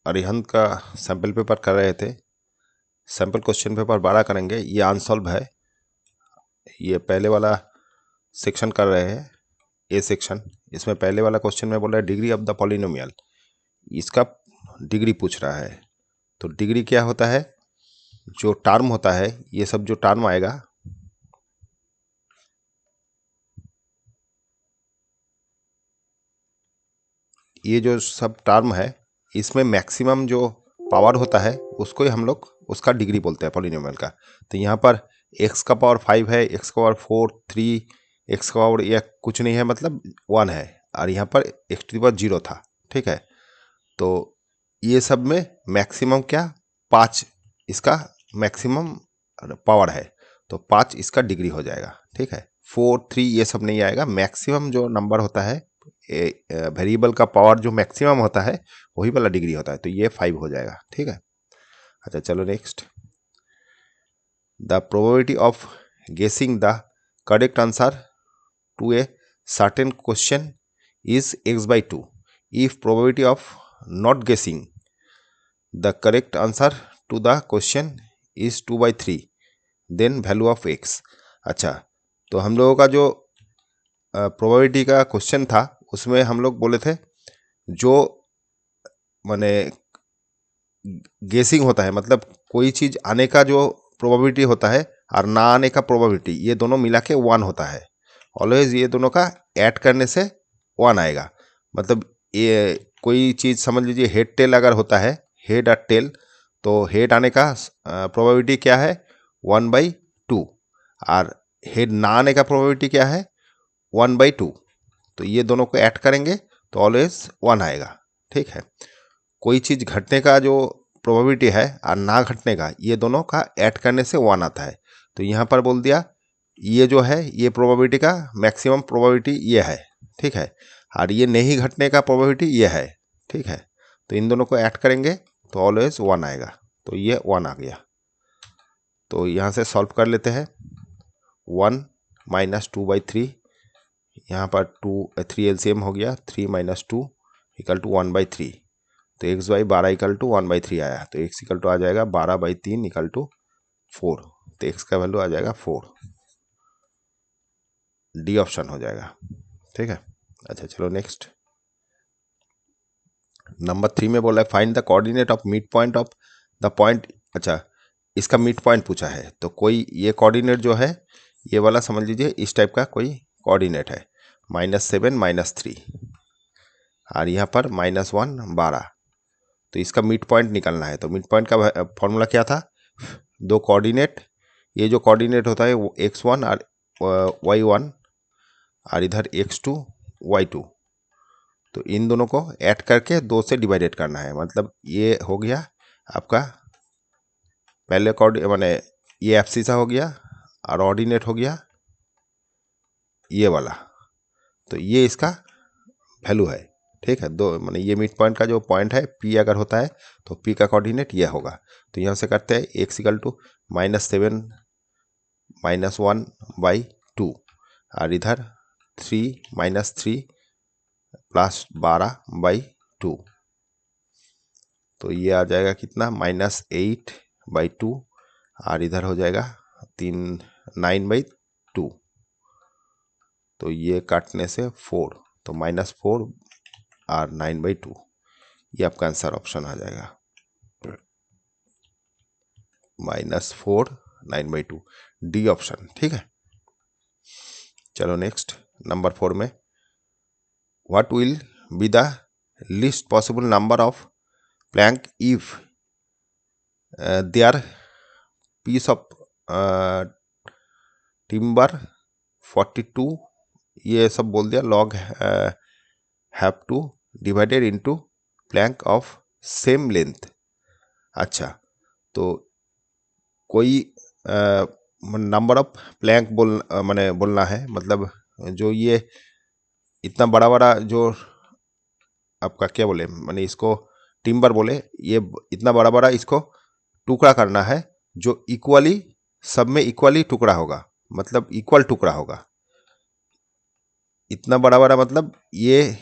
अरिहंत का sample paper कर रहे थे। सैम्पल क्वेश्चन पेपर 12 करेंगे। ये अनसॉल्व है। ये पहले वाला सेक्शन कर रहे हैं, ए सेक्शन। इसमें पहले वाला क्वेश्चन में बोल रहा है डिग्री ऑफ द पॉलिनोमियल, इसका डिग्री पूछ रहा है। तो डिग्री क्या होता है, जो टर्म होता है, ये सब जो टर्म आएगा, ये जो सब टर्म है, इसमें मैक्सिमम जो पावर होता है उसको ही हम लोग उसका डिग्री बोलते हैं पॉलिनोमियल का। तो यहाँ पर x का पावर 5 है, x का पावर 4, 3, x का पावर यह कुछ नहीं है, मतलब 1 है, और यहाँ पर x टू द पावर 0 था। ठीक है, तो ये सब में मैक्सिमम क्या 5 इसका मैक्सिमम पावर है, तो 5 इसका डिग्री हो जाएगा। ठीक है, 4, 3 ये सब नहीं आएगा। मैक्सिमम जो नंबर होता है, वेरिएबल का पावर जो मैक्सिमम होता है वही वाला डिग्री होता है, तो ये 5 हो जाएगा। ठीक है, अच्छा चलो next. The probability of guessing the correct answer to a certain question is x/2 if probability of not guessing the correct answer to the question is 2/3 then value of x। अच्छा, तो हम लोगों का जो प्रोबेबिलिटी का question था उसमें हम लोग बोले थे जो माने गेसिंग होता है, मतलब कोई चीज आने का जो प्रोबेबिलिटी होता है और ना आने का प्रोबेबिलिटी, ये दोनों मिला के 1 होता है। ऑलवेज ये दोनों का ऐड करने से 1 आएगा। मतलब ये कोई चीज समझ लीजिए हेड टेल अगर होता है, हेड और टेल, तो हेड आने का प्रोबेबिलिटी क्या है 1/2, और हेड ना आने का प्रोबेबिलिटी क्या है 1/2। तो ये दोनों को ऐड करेंगे तो ऑलवेज 1 आएगा। ठीक है, कोई चीज घटने का जो प्रोबेबिलिटी है और ना घटने का, ये दोनों का ऐड करने से 1 आता है। तो यहाँ पर बोल दिया ये जो है ये प्रोबेबिलिटी का मैक्सिमम प्रोबेबिलिटी ये है। ठीक है, और ये नहीं घटने का प्रोबेबिलिटी ये है। ठीक है, तो इन दोनों को ऐड करेंगे तो ऑलवेज 1 आएगा। तो ये 1 आ गया। तो यहाँ से सॉल्व कर लेते हैं। 1 - 2/3, यहाँ पर 3 एलसीएम हो गया, 3 - 2 = 1/3। तो x/12 = 1/3 आया, तो x = आ जाएगा 12/3 = 4। तो x का वैल्यू आ जाएगा 4। डी ऑप्शन हो जाएगा। ठीक है, अच्छा चलो नेक्स्ट। नंबर 3 में बोला है find the coordinate of mid point of the point. अच्छा, इसका मिड पॉइंट पूछा है, तो कोई ये कोऑर्डिनेट जो है ये वाला समझ लीजिए इस टाइप का कोई कोऑर्डिनेट है, -7 -3, और यहाँ पर -1 12। तो इसका मिड पॉइंट निकालना है। तो मिड पॉइंट का फॉर्मूला क्या था, दो कोऑर्डिनेट, ये जो कोऑर्डिनेट होता है वो x1 और y1, और इधर x2 y2, तो इन दोनों को ऐड करके 2 से डिवाइडेड करना है। मतलब ये हो गया आपका पहले माने ये एब्सिसा हो गया और ऑर्डिनेट हो गया ये वाला, तो ये इसका वैल्यू है। ठीक है, दो माने ये मिड पॉइंट का जो पॉइंट है P अगर होता है तो P का कोऑर्डिनेट ये होगा। तो यहाँ से करते हैं x = -7 -1/2, और इधर 3 - 3 + 12/2, तो ये आ जाएगा कितना -8/2, और इधर हो जाएगा 9/2। तो ये काटने से 4, तो -4 और 9/2, ये आपका आंसर ऑप्शन आ जाएगा -4 9/2, डी ऑप्शन। ठीक है, चलो नेक्स्ट नंबर 4 में what will be the least possible number of plank if there piece of timber 42, ये सब बोल दिया, log have to divided into plank of same length. अच्छा, तो कोई नंबर ऑफ प्लैंक माने बोलना है, मतलब जो ये इतना बड़ा बड़ा जो आपका क्या बोले, माने इसको टिम्बर बोले, ये इतना बड़ा बड़ा इसको टुकड़ा करना है जो इक्वली सब में इक्वली टुकड़ा होगा, मतलब इक्वल टुकड़ा होगा। इतना बड़ा बड़ा मतलब ये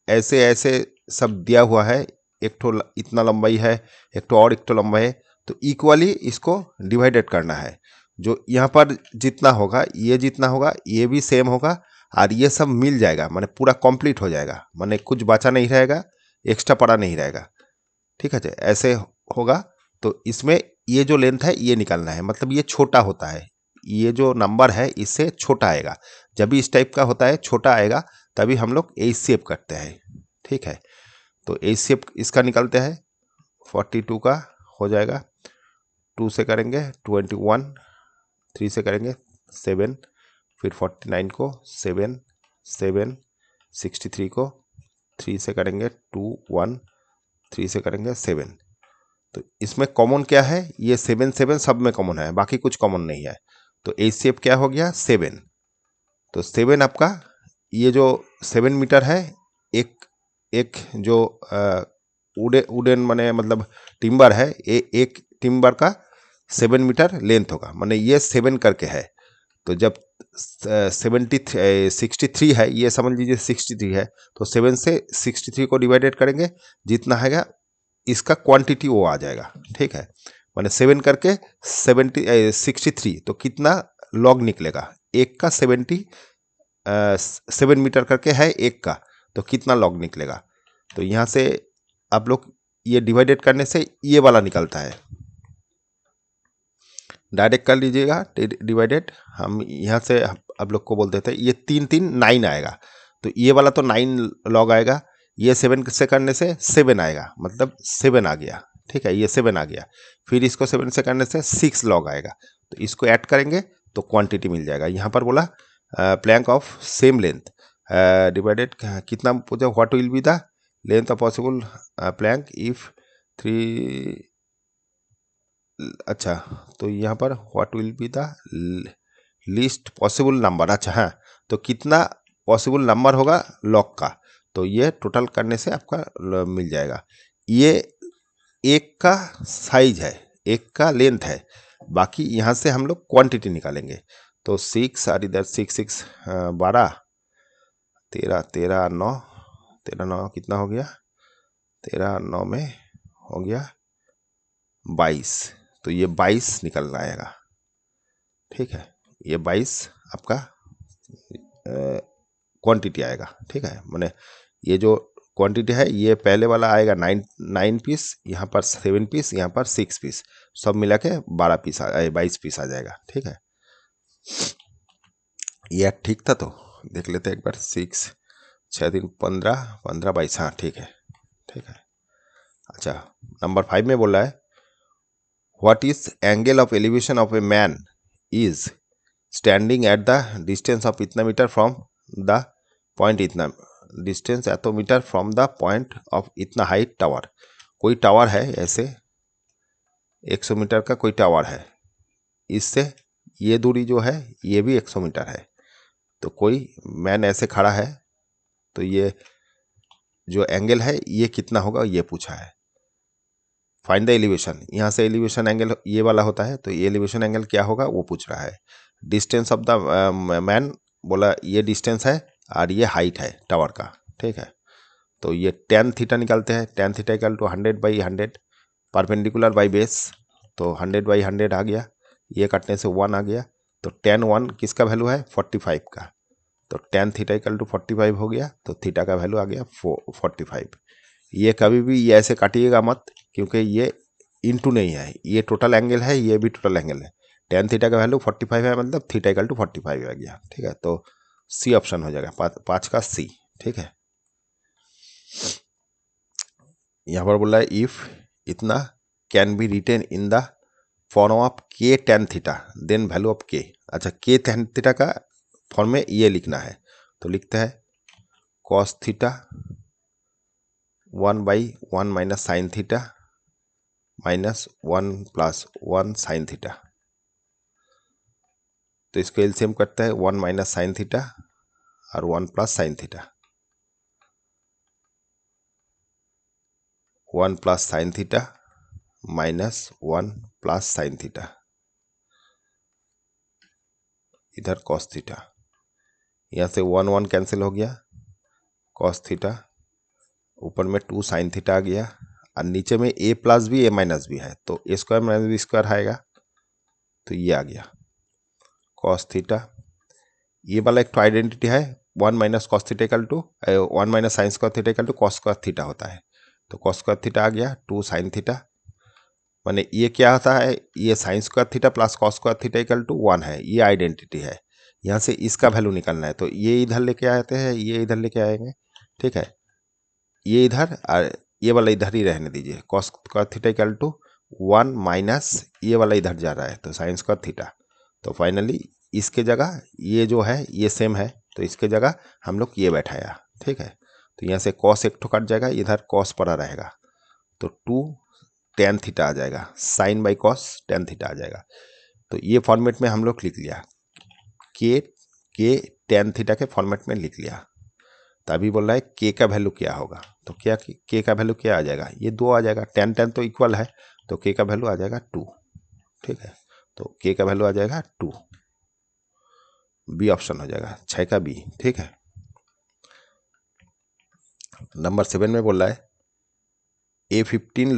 ऐसे ऐसे सब दिया हुआ है एक ठो इतना लंबाई है, एक ठो और एक ठो लंबाई है, तो इक्वली इसको डिवाइडेड करना है। जो यहाँ पर जितना होगा, ये जितना होगा, ये भी सेम होगा, और ये सब मिल जाएगा, माने पूरा कंप्लीट हो जाएगा, माने कुछ बचा नहीं रहेगा, एक्स्ट्रा पड़ा नहीं रहेगा। ठीक है, ऐसे होगा। तो इसमें ये जो लेंथ है ये निकालना है, मतलब ये छोटा होता है, ये जो नंबर है इससे छोटा आएगा। जब भी इस टाइप का होता है, छोटा आएगा, तभी हम लोग एच सी एफ करते हैं। ठीक है, तो एच सी एफ इसका निकालते हैं। 42 का हो जाएगा, 2 से करेंगे 21, 3 से करेंगे 7, फिर 49 को 7, 7, 63 को 3 से करेंगे 2, 1, 3 से करेंगे 7। तो इसमें कॉमन क्या है, ये 7 7 सब में कॉमन है, बाकी कुछ कॉमन नहीं है। तो एच सी एफ क्या हो गया, 7। तो 7 आपका ये जो 7 मीटर है, एक जो उडेन माने मतलब टिम्बर है, एक टिम्बर का 7 मीटर लेंथ होगा, माने ये 7 करके है। तो जब 63 है, ये समझ लीजिए 63 है, तो 7 से 63 को डिवाइडेड करेंगे, जितना है इसका क्वांटिटी वो आ जाएगा। ठीक है, माने 7 करके 63, तो कितना लॉग निकलेगा, एक का 7 मीटर करके है एक का, तो कितना लॉग निकलेगा। तो यहाँ से आप लोग ये डिवाइडेड करने से ये वाला निकलता है, डायरेक्ट कर लीजिएगा डिवाइडेड। हम यहाँ से आप लोग को बोल देते हैं, ये 3 3 9 आएगा, तो ये वाला तो 9 लॉग आएगा, ये 7 से करने से 7 आएगा, मतलब 7 आ गया। ठीक है, ये 7 आ गया, फिर इसको 7 से करने से 6 लॉग आएगा, तो इसको ऐड करेंगे तो क्वांटिटी मिल जाएगा। यहाँ पर बोला plank of same length divided, कितना पूछा, what will be the length of possible plank if 3, अच्छा, तो यहाँ पर what will be the least possible number. अच्छा, हाँ, तो कितना पॉसिबल नंबर होगा लॉग का, तो ये टोटल करने से आपका मिल जाएगा। ये एक का साइज है, एक का लेंथ है, बाकी यहाँ से हम लोग क्वांटिटी निकालेंगे। तो 6 और इधर 6 6 12 13 13 9 13 9 कितना हो गया, 13 9 में हो गया 22, तो ये 22 निकल आएगा। ठीक है, ये 22 आपका क्वांटिटी आएगा। ठीक है, माने ये जो क्वांटिटी है, ये पहले वाला आएगा 9 पीस, यहाँ पर 7 पीस, यहाँ पर 6 पीस, सब मिला के 12 पीस 22 पीस आ जाएगा। ठीक है, ये ठीक था, तो देख लेते हैं एक बार। 6 6 दिन 15 15 22, हाँ ठीक है, ठीक है। अच्छा, नंबर 5 में बोला है, what is angle of elevation of a man is standing at the distance of इतना मीटर फ्रॉम द पॉइंट, इतना डिस्टेंस एतो metre from the point of इतना हाइट टावर। कोई टावर है ऐसे 100 मीटर का कोई टावर है, इससे ये दूरी जो है ये भी 100 मीटर है। तो कोई मैन ऐसे खड़ा है, तो ये जो एंगल है ये कितना होगा ये पूछा है। फाइंड द एलिवेशन, यहाँ से एलिवेशन एंगल ये वाला होता है, तो ये एलिवेशन एंगल क्या होगा वो पूछ रहा है। डिस्टेंस ऑफ द मैन बोला ये डिस्टेंस है और ये हाइट है टावर का। ठीक है, तो ये tan थीटा निकालते हैं। tan theta equal to 100/100 perpendicular by base, तो 100/100 आ गया, ये कटने से 1 आ गया, तो tan 1 किसका वैल्यू है 45 का, तो tan थीटा इक्वल टू 45 हो गया, तो थीटा का वैल्यू आ गया 45। ये कभी भी ये ऐसे काटिएगा मत, क्योंकि ये इंटू नहीं है, ये टोटल एंगल है, ये भी टोटल एंगल है। tan थीटा का वैल्यू 45 है, मतलब थीटा इक्वल टू 45 आ गया। ठीक है, तो सी ऑप्शन हो जाएगा, 5 का सी। ठीक है, यहाँ पर बोला है इफ इतना can be written in the form of K tan theta then value of K. अच्छा, के tan थीटा का फॉर्म में ये लिखना है, तो लिखते हैं cos theta 1/1 minus sine theta minus 1 plus 1 sine theta. तो इसको एलसीएम करते हैं, 1 माइनस साइन थीटा और 1 plus sine theta, 1 plus sine theta minus 1 plus sine theta, इधर cos थीटा, यहाँ से 1 1 कैंसिल हो गया, cos थीटा ऊपर में 2 साइन थीटा आ गया और नीचे में a plus B a minus B है, तो a square minus B square आएगा, तो ये आ गया कॉस थीटा। ये वाला एक तो आइडेंटिटी है 1 minus cos theta equal to 1 minus sine square theta equal to cos square theta होता है, तो कॉस स्क्वायर थीटा आ गया 2 साइन थीटा। माने ये क्या होता है, ये sine square theta plus cos square theta equal to 1 है, ये आइडेंटिटी है। यहाँ से इसका वैल्यू निकालना है, तो ये इधर लेके आते हैं, ये इधर लेके आएंगे, ठीक है। ये इधर और ये वाला इधर ही रहने दीजिए, cos square theta equal to 1 minus ये वाला इधर जा रहा है, तो साइन स्क्वायर थीटा। तो फाइनली इसके जगह ये जो है ये सेम है, तो इसके जगह हम लोग ये बैठाया, ठीक है। तो यहाँ से कॉस एक ठो कट जाएगा, इधर कॉस पड़ा रहेगा, तो 2 tan थीटा आ जाएगा, sine by cos tan theta आ जाएगा। तो ये फॉर्मेट में हम लोग लिख लिया, के tan थीटा के फॉर्मेट में लिख लिया। तो अभी बोल रहा है के का वैल्यू क्या होगा, तो क्या के का वैल्यू क्या आ जाएगा, ये 2 आ जाएगा, tan तो इक्वल है, तो के का वैल्यू आ जाएगा 2, ठीक है। तो के का वैल्यू आ जाएगा 2, बी ऑप्शन हो जाएगा, 6 का बी, ठीक है। नंबर 7 में बोल रहा है A15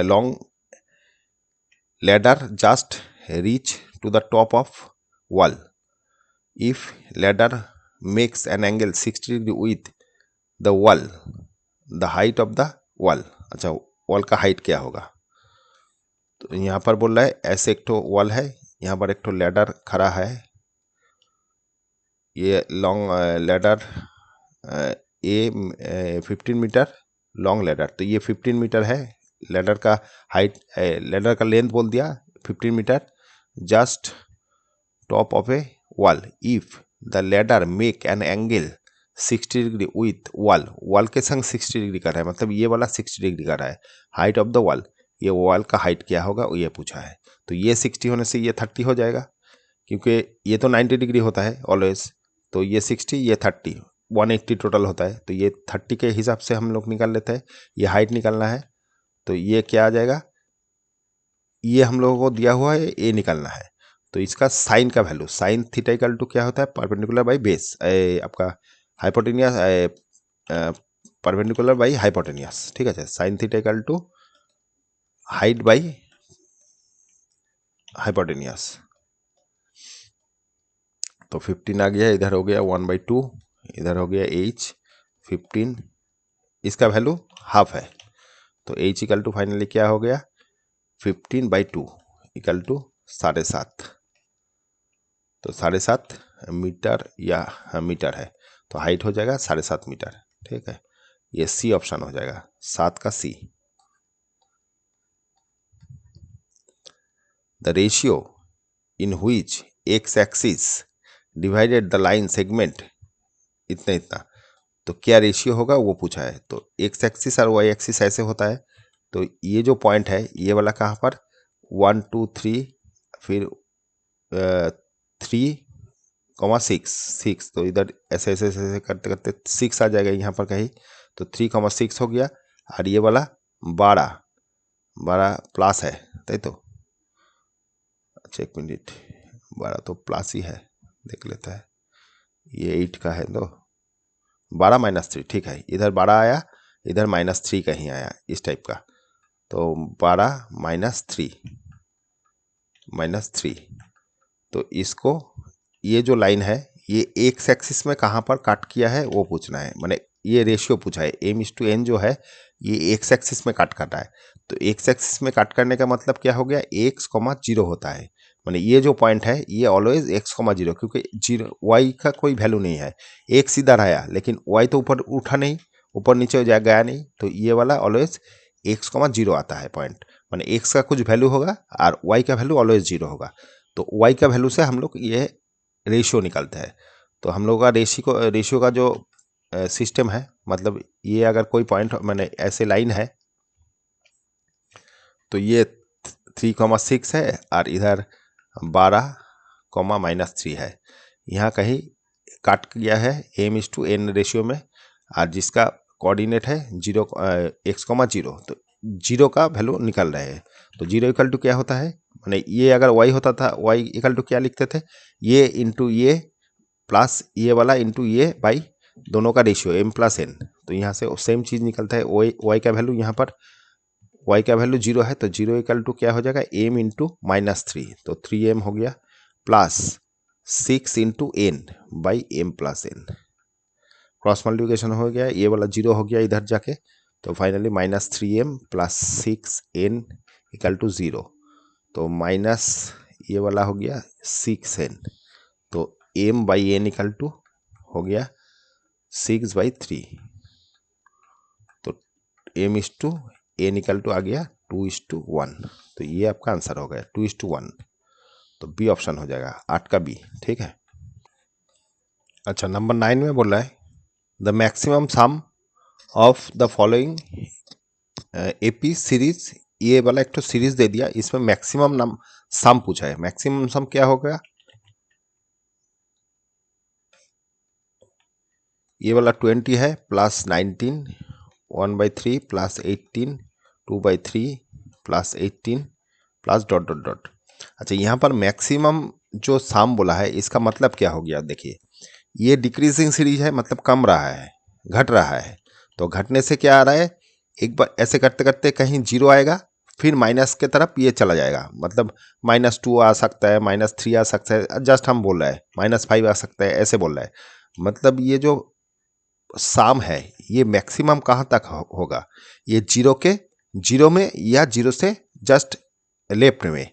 long ladder just reach to the top of wall. If ladder makes an angle 60 degree with the wall, the height of the wall. अच्छा, वॉल का हाइट क्या होगा, तो यहाँ पर बोल रहा है ऐसे एक तो वॉल है, यहाँ पर एक तो लैडर खड़ा है, ये लॉन्ग लैडर ए 15 मीटर लॉन्ग लैडर, तो ये 15 मीटर है लैडर का हाइट, लैडर का लेंथ बोल दिया 15 metre, just top of a wall. If the ladder make an angle 60 degree with wall, wall के संग 60 डिग्री का रहा है, मतलब ये वाला 60 डिग्री का रहा है, हाइट ऑफ द वॉल, ये वॉल का हाइट क्या होगा वो ये पूछा है। तो ये 60 होने से ये 30 हो जाएगा, क्योंकि ये तो 90 डिग्री होता है ऑलवेज, तो ये 60 ये 30 180 टोटल होता है, तो ये 30 के हिसाब से हम लोग निकाल लेते हैं। ये हाइट निकालना है, तो ये क्या आ जाएगा, ये हम लोगों को दिया हुआ है ये निकालना है, तो इसका साइन का value, sine theta equal to क्या होता है, परपेंडिकुलर बाई बेस, आपका हाइपोटेनियस, परपेंडिकुलर बाई हाइपोटेनियस, ठीक है। Sine theta equal to height by hypotenuse, तो 15 आ गया, इधर हो गया 1/2, इधर हो गया h 15, इसका वैल्यू हाफ है, तो h इक्वल टू फाइनली क्या हो गया 15/2 इक्वल टू 7.5, तो 7.5 मीटर या मीटर है, तो हाइट हो जाएगा 7.5 मीटर, ठीक है। ये सी ऑप्शन हो जाएगा, 7 का C. The ratio in which x axis divided the line segment इतना इतना, तो क्या रेशियो होगा वो पूछा है। तो एक्स एक्सिस और वाई एक्सिस ऐसे होता है, तो ये जो पॉइंट है ये वाला कहाँ पर 1 2 3 फिर 3,6, तो इधर ऐसे ऐसे ऐसे करते करते 6 आ जाएगा यहाँ पर कहीं, तो 3,6 हो गया, और ये वाला 12 प्लस है, तय तो अच्छा 1 मिनट, 12 तो प्लस ही है, देख लेता है, ये 8 का है, तो 12 - 3, ठीक है, इधर 12 आया, इधर -3 कहीं आया, इस टाइप का, तो 12 -3, तो इसको ये जो लाइन है ये एक्स एक्सिस में कहाँ पर कट किया है वो पूछना है, माने ये रेशियो पूछा है, m/n जो है ये एक्स एक्सिस में कट करना है, तो एक्स एक्सिस में कट करने का मतलब क्या हो गया, x, 0 होता है, माने ये जो पॉइंट है ये ऑलवेज x, 0, क्योंकि 0 y का कोई वैल्यू नहीं है, x इधर आया लेकिन y तो ऊपर उठा नहीं, ऊपर नीचे जा गया नहीं, तो ये वाला ऑलवेज x, 0 आता है पॉइंट, माने x का कुछ वैल्यू होगा और y का वैल्यू ऑलवेज 0 होगा, तो y का वैल्यू से हम लोग ये रेशियो निकालते हैं। तो हम लोग का रेशियो का जो सिस्टम है, मतलब ये अगर कोई पॉइंट मैंने ऐसे लाइन है, तो ये 3,6 है और इधर 12, -3 है, यहाँ कहीं काट गया है m/n रेशियो में, और जिसका कोऑर्डिनेट है 0 x, 0, तो 0 का वैल्यू निकल रहे हैं, तो 0 इक्वल टू क्या होता है, माने ये अगर y होता था, y इक्वल टू क्या लिखते थे, ये इंटू ये प्लस ये वाला इंटू ये बाई दोनों का रेशियो m प्लस n, तो यहाँ से सेम चीज़ निकलता है। y का वैल्यू यहाँ पर y का वैल्यू 0 है तो 0 इक्वल टू क्या हो जाएगा m इंटू -3, तो 3m हो गया plus 6 into n by m plus n। Cross multiplication हो गया, ये वाला 0 हो गया इधर जाके, तो finally -3m plus 6n equal to 0, तो माइनस ये वाला हो गया 6n, तो m by n equal to हो गया 6/3, तो m is to n equal to आ गया 2:1, तो ये आपका आंसर हो गया 2:1, तो बी ऑप्शन हो जाएगा 8 का बी। ठीक है। अच्छा, नंबर 9 में बोल रहा है the maximum some of the following AP series, ये वाला एक तो सीरीज दे दिया, इसमें मैक्सिमम नम सम पूछा है। मैक्सिमम सम क्या होगा, ये वाला 20 है plus 19 1/3 plus 18 2/3 plus 18 plus dot dot dot. अच्छा, यहाँ पर मैक्सिमम जो सम बोला है इसका मतलब क्या हो गया, देखिए ये डिक्रीजिंग सीरीज है, मतलब कम रहा है, घट रहा है, तो घटने से क्या आ रहा है, एक बार ऐसे करते करते कहीं 0 आएगा, फिर माइनस के तरफ ये चला जाएगा, मतलब -2 आ सकता है, -3 आ सकता है, जस्ट हम बोल रहे हैं -5 आ सकता है, ऐसे बोल रहे हैं। मतलब ये जो साम है ये मैक्सिमम कहाँ तक होगा, ये 0 में या 0 से जस्ट लेफ्ट में,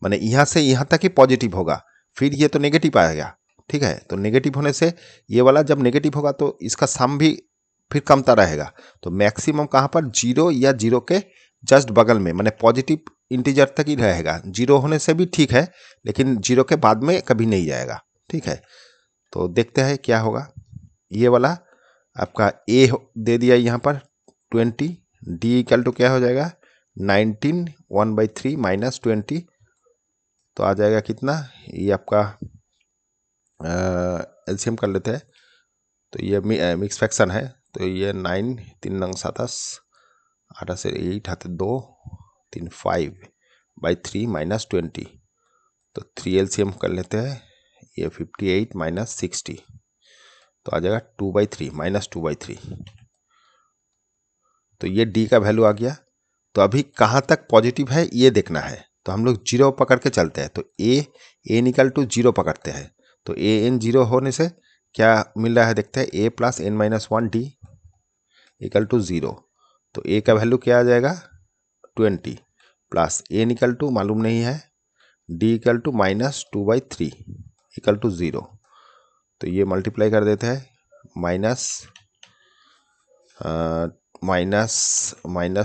माने यहाँ से यहाँ तक ही पॉजिटिव होगा, फिर ये तो नेगेटिव आएगा। ठीक है, तो नेगेटिव होने से ये वाला जब नेगेटिव होगा तो इसका सम भी फिर कमता रहेगा, तो मैक्सिमम कहाँ पर 0 या 0 के जस्ट बगल में, माने पॉजिटिव इंटीजर तक ही रहेगा। 0 होने से भी ठीक है, लेकिन 0 के बाद में कभी नहीं जाएगा। ठीक है, तो देखते हैं क्या होगा। ये वाला आपका ए दे दिया यहाँ पर 20, डी इक्वल टू क्या हो जाएगा 19 1/3 -20, तो आ जाएगा कितना, ये आपका एलसीएम कर लेते हैं, तो ये मिक्स फ्रैक्शन है, तो ये 9 3 नंग 27 8 से 8 हाथ 2 3 5/3 -20, तो 3 एलसीएम कर लेते हैं, ये 58 -60, तो आ जाएगा 2/3 -2/3, तो ये डी का वैल्यू आ गया। तो अभी कहाँ तक पॉजिटिव है ये देखना है, तो हम लोग 0 पकड़ के चलते हैं, तो ए एन इक्वल टू 0 पकड़ते हैं, तो ए एन 0 होने से क्या मिल रहा है देखते हैं, a plus n-1 D equal to 0, तो a का वैल्यू क्या आ जाएगा 20 प्लस n इक्वल टू मालूम नहीं है, d equal to -2/3 equal to 0, तो ये मल्टीप्लाई कर देते हैं, माइनस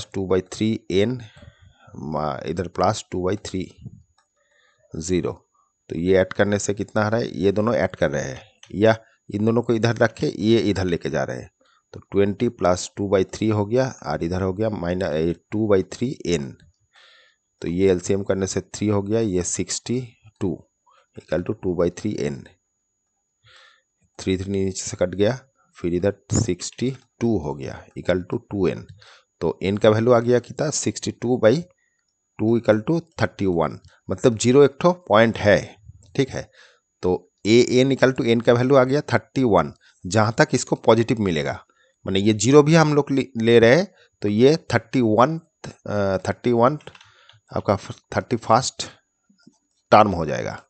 2/3 n इधर प्लस 2/3 0, तो ये ऐड करने से कितना आ रहा है, ये दोनों ऐड कर रहे हैं या इन दोनों को इधर रख के ये इधर लेके जा रहे हैं, तो 20 प्लस 2/3 हो गया और इधर हो गया -2/3 n, तो ये एलसीएम करने से 3 हो गया, ये 62 इक्वल टू 2/3 n, 3 नीचे से कट गया, फिर इधर 62 हो गया इक्वल टू 2n, तो n का वैल्यू आ गया कितना 62/2 इक्वल टू 31, मतलब 0 एक ठो पॉइंट है। ठीक है, तो A N equal to N का वैल्यू आ गया 31, जहाँ तक इसको पॉजिटिव मिलेगा, माने ये 0 भी हम लोग ले रहे हैं, तो ये 31 आपका 31st टर्म हो जाएगा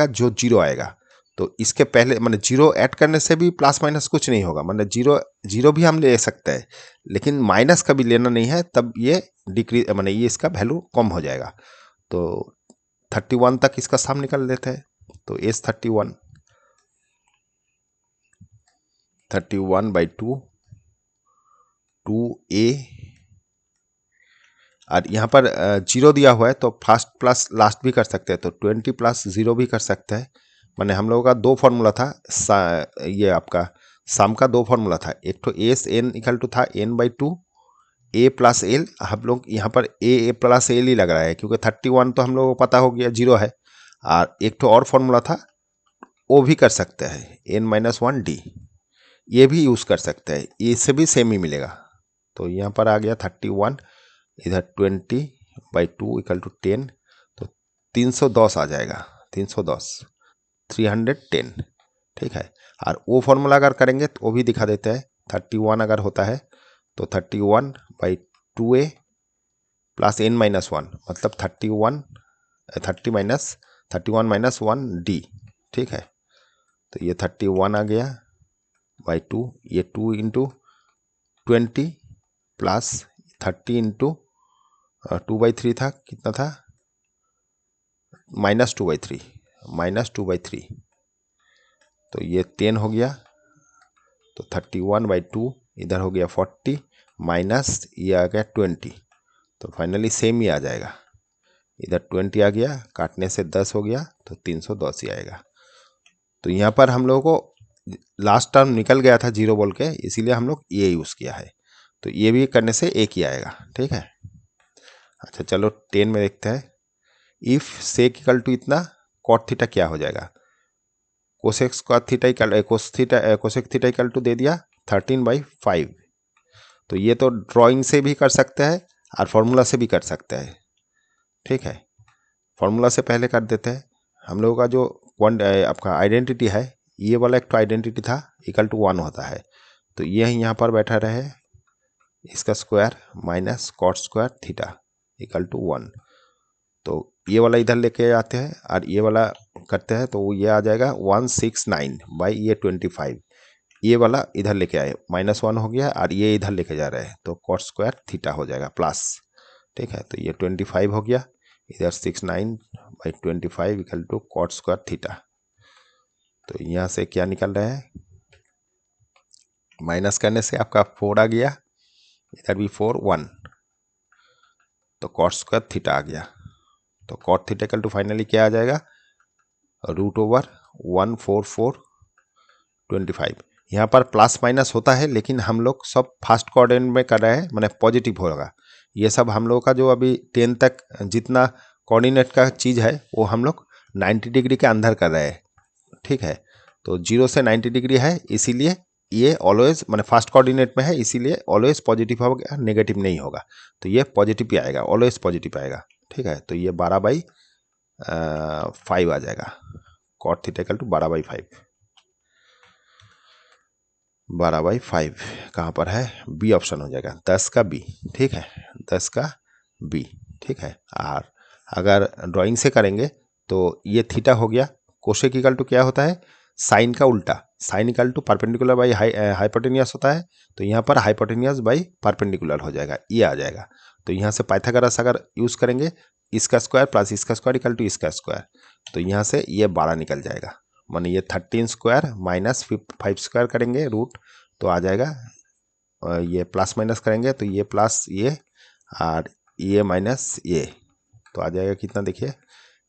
जो 0 आएगा, तो इसके पहले माने 0 ऐड करने से भी प्लस माइनस कुछ नहीं होगा, माने 0 भी हम ले सकते हैं, लेकिन माइनस कभी लेना नहीं है, तब ये डिक्रीज माने ये इसका वैल्यू कम हो जाएगा, तो 31 तक इसका सम निकाल लेते हैं, तो एस 31/2 2a, और यहाँ पर 0 दिया हुआ है तो फर्स्ट प्लस लास्ट भी कर सकते हैं, तो 20 प्लस 0 भी कर सकते हैं, मैंने हम लोगों का दो फॉर्मूला था, ये आपका सम का दो फॉर्मूला था, एक तो एस एन इक्वल टू था n/2 a प्लस एल, हम लोग यहाँ पर a प्लस एल ही लग रहा है क्योंकि 31 तो हम लोगों को पता हो गया 0 है, और एक तो और फॉर्मूला था वो भी कर सकते हैं n-1 d, ये भी यूज़ कर सकते हैं, इससे भी सेम ही मिलेगा, तो यहाँ पर आ गया 31, इधर 20/2 इक्वल टू 10, तो 310 आ जाएगा, 310 310। ठीक है, और वो फॉर्मूला अगर करेंगे तो वो भी दिखा देते हैं। 31 अगर होता है तो 31/2a प्लस n-1 मतलब 31 ठीक है। तो ये 31 आ गया बाई 2, ये 2 इंटू 20 प्लस 30 इंटू 2/3 था, कितना था -2/3 तो ये 10 हो गया। तो 31/2 इधर हो गया 40 माइनस ये आ गया 20, तो फाइनली सेम ही आ जाएगा। इधर 20 आ गया, काटने से 10 हो गया तो 310 ही आएगा। तो यहाँ पर हम लोगों को लास्ट टर्म निकल गया था 0 बोल के, इसीलिए हम लोग ये यूज़ किया है। तो ये भी करने से एक ही आएगा, ठीक है। अच्छा चलो 10 में देखते हैं। इफ सेक इक्वल टू इतना, कॉट थीटा क्या हो जाएगा, cosec square theta equal cosec theta equal to दे दिया 13/5। तो ये तो ड्राइंग से भी कर सकते हैं और फॉर्मूला से भी कर सकते हैं, ठीक है। फॉर्मूला से पहले कर देते हैं। हम लोगों का जो आपका आइडेंटिटी है, ये वाला एक तो आइडेंटिटी था इक्वल टू 1 होता है, तो ये यहाँ पर बैठा रहे, इसका square minus cot square theta equal to 1। तो ये वाला इधर लेके आते हैं और ये वाला करते हैं, तो ये आ जाएगा 169/25। ये वाला इधर लेके आए, -1 हो गया और ये इधर लेके जा रहे हैं, तो कॉट स्क्वायर थीटा हो जाएगा प्लस, ठीक है। तो ये 25 हो गया, इधर 69/25 equal to cot square theta. तो यहाँ से क्या निकल रहा है, माइनस करने से आपका 4 आ गया, इधर भी 4 1, तो कॉट स्क्वायर थीटा आ गया। तो cot theta equal to finally क्या आ जाएगा, √14425। यहाँ पर प्लस माइनस होता है, लेकिन हम लोग सब फर्स्ट कोऑर्डिनेट में कर रहे हैं, मैंने पॉजिटिव होगा। ये सब हम लोग का जो अभी 10 तक जितना कोऑर्डिनेट का चीज़ है वो हम लोग 90 डिग्री के अंदर कर रहे हैं, ठीक है। तो 0 से 90 डिग्री है, इसीलिए ये ऑलवेज मैंने फर्स्ट कोऑर्डिनेट में है, इसीलिए ऑलवेज पॉजिटिव होगा, नेगेटिव नहीं होगा। तो ये पॉजिटिव ही आएगा, ऑलवेज पॉजिटिव आएगा, ठीक है। तो ये 12/5 आ जाएगा, कॉट थीटा इक्वल टू 12/5। 12/5 कहाँ पर है, बी ऑप्शन हो जाएगा, 10 का बी, ठीक है, 10 का बी, ठीक है। और अगर ड्राइंग से करेंगे तो ये थीटा हो गया, कोसेक इक्वल टू क्या होता है, साइन का उल्टा, sine equal to perpendicular by hypotenuse होता है, तो यहाँ पर हाइपोटेनियस बाई परपेंडिकुलर हो जाएगा, ये आ जाएगा। तो यहाँ से पाइथागोरस अगर यूज़ करेंगे, इसका स्क्वायर प्लस इसका स्क्वायर इक्वल टू इसका स्क्वायर, तो यहाँ से ये 12 निकल जाएगा, माने ये 13 स्क्वायर माइनस 5 स्क्वायर करेंगे रूट, तो आ जाएगा, ये प्लस माइनस करेंगे तो ये प्लस ये और ये माइनस ये, तो आ जाएगा कितना, देखिए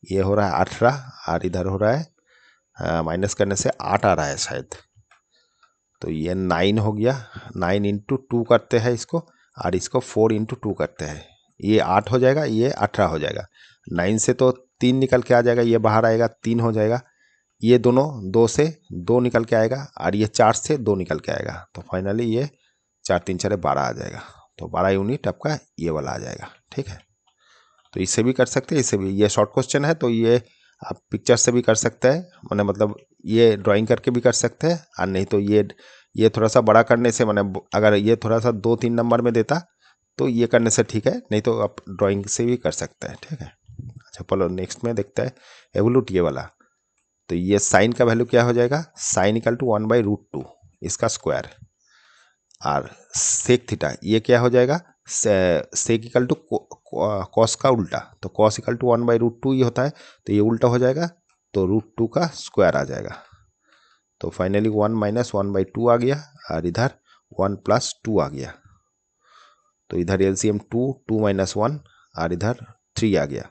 ये हो रहा है 18 और इधर हो रहा है माइनस करने से 8 आ रहा है शायद, तो ये 9 हो गया। 9 इंटू 2 करते हैं इसको, और इसको 4 इंटू 2 करते हैं, ये 8 हो जाएगा, ये 18 हो जाएगा। 9 से तो 3 निकल के आ जाएगा, ये बाहर आएगा 3 हो जाएगा, ये दोनों 2 से 2 निकल के आएगा, और ये 4 से 2 निकल के आएगा, तो फाइनली ये 4 3 4 12 आ जाएगा। तो 12 यूनिट आपका ये वाला आ जाएगा, ठीक है। तो इससे भी कर सकते हैं, इससे भी, ये शॉर्ट क्वेश्चन है तो ये आप पिक्चर से भी कर सकते हैं, मैंने मतलब ये ड्राइंग करके भी कर सकते हैं, और नहीं तो ये थोड़ा सा बड़ा करने से, मैंने अगर ये थोड़ा सा 2 3 नंबर में देता तो ये करने से ठीक है, नहीं तो आप ड्राइंग से भी कर सकते हैं, ठीक है। अच्छा चलो नेक्स्ट में देखते हैं एवोल्यूट ये वाला। तो ये साइन का वैल्यू क्या हो जाएगा, साइन इक्वल टू 1/√2 इसका स्क्वायर, और सेक थीटा ये क्या हो जाएगा, सेक इक्वल टू कॉस का उल्टा, तो कॉस इक्वल टू 1/√2 ही होता है, तो ये उल्टा हो जाएगा, तो √2 का स्क्वायर आ जाएगा। तो फाइनली 1 माइनस 1/2 आ गया, और इधर 1 + 2 आ गया, तो इधर एलसीएम 2 2 - 1 और इधर 3 आ गया,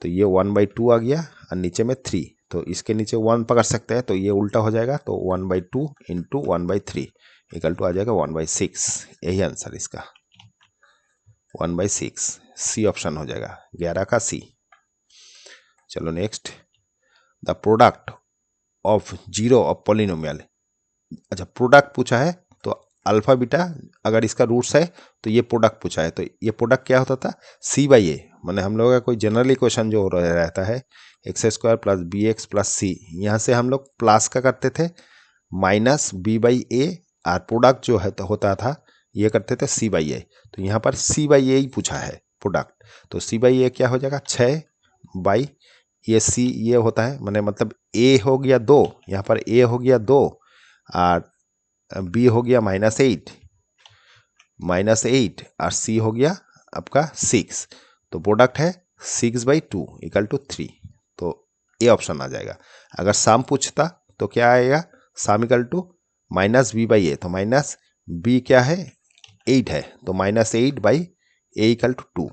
तो ये 1/2 आ गया और नीचे में 3, तो इसके नीचे 1 पकड़ सकते हैं, तो ये उल्टा हो जाएगा, तो 1/2 इंटू 1/3 इक्वल टू आ जाएगा 1/6, यही आंसर इसका 1/6, सी ऑप्शन हो जाएगा, 11 का सी। चलो next, the product of zero of polynomial. अच्छा प्रोडक्ट पूछा है, तो अल्फा बीटा अगर इसका रूट्स है तो ये प्रोडक्ट पूछा है, तो ये प्रोडक्ट क्या होता था, C/A, मैंने हम लोग का कोई जनरल इक्वेशन जो रहता है x² + bx + c, यहाँ से हम लोग प्लस का करते थे माइनस बी बाई ए, और प्रोडक्ट जो है तो होता था ये करते थे सी बाई ए। तो यहाँ पर सी बाई ए ही पूछा है प्रोडक्ट, तो सी बाई ए क्या हो जाएगा 6 बाई ये सी ये होता है मैंने मतलब ए हो गया 2, यहाँ पर ए हो गया 2 और बी हो गया -8 और सी हो गया आपका 6। तो प्रोडक्ट है 6/2 = 3। तो ए ऑप्शन आ जाएगा। अगर साम पूछता तो क्या आएगा, साम = -b/a, तो माइनस बी क्या है 8 है, तो -8/a = 2।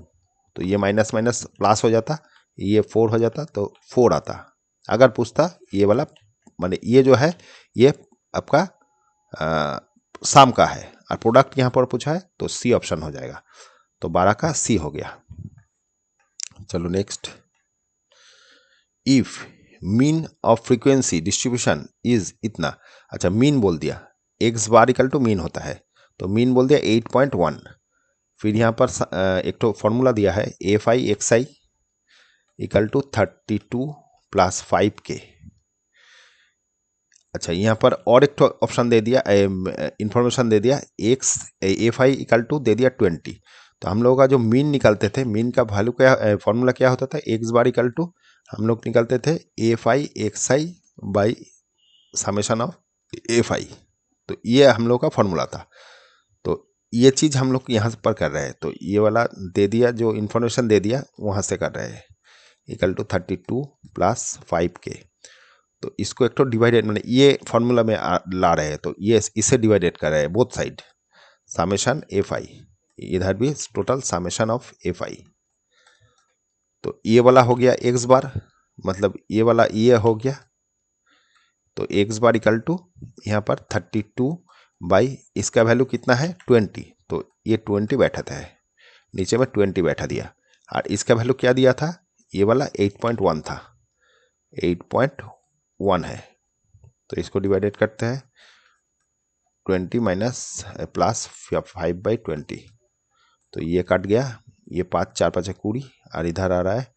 तो ये माइनस माइनस प्लस हो जाता, ये 4 हो जाता, तो 4 आता। अगर पूछता ये वाला माने ये जो है ये आपका साम का है और प्रोडक्ट यहाँ पर पूछा है तो सी ऑप्शन हो जाएगा। तो 12 का सी हो गया। चलो next, if mean of frequency distribution is इतना। अच्छा मीन बोल दिया, x बार = मीन होता है, तो मीन बोल दिया 8.1। फिर यहाँ पर एक तो फॉर्मूला दिया है f(i)(xi) = 32 + 5k। अच्छा यहाँ पर और एक ऑप्शन दे दिया, इंफॉर्मेशन दे दिया f(i) = दे दिया 20। तो हम लोगों का जो मीन निकालते थे, मीन का वैल्यू क्या फॉर्मूला क्या होता था, x बार = हम लोग निकालते थे f(i)(xi) by summation of f(i). तो ये हम लोग का फॉर्मूला था। तो ये चीज़ हम लोग यहाँ पर कर रहे हैं, तो ये वाला दे दिया जो इन्फॉर्मेशन दे दिया वहाँ से कर रहे हैं, = 32 + 5k। तो इसको एक तो डिवाइडेड मैंने ये फॉर्मूला में ला रहे हैं, तो ये इसे डिवाइडेड कर रहे हैं बोथ साइड, समेशन f(i), इधर भी टोटल समेशन ऑफ f(i). तो ये वाला हो गया x बार, मतलब ये वाला ये हो गया, तो x बार = यहाँ पर 32 बाई इसका वैल्यू कितना है 20, तो ये 20 बैठा था, नीचे में 20 बैठा दिया, और इसका वैल्यू क्या दिया था, ये वाला 8.1 था, 8.1 है। तो इसको डिवाइडेड करते हैं 20 माइनस प्लस 5/20, तो ये कट गया, ये 5 4 5 20, और इधर आ रहा है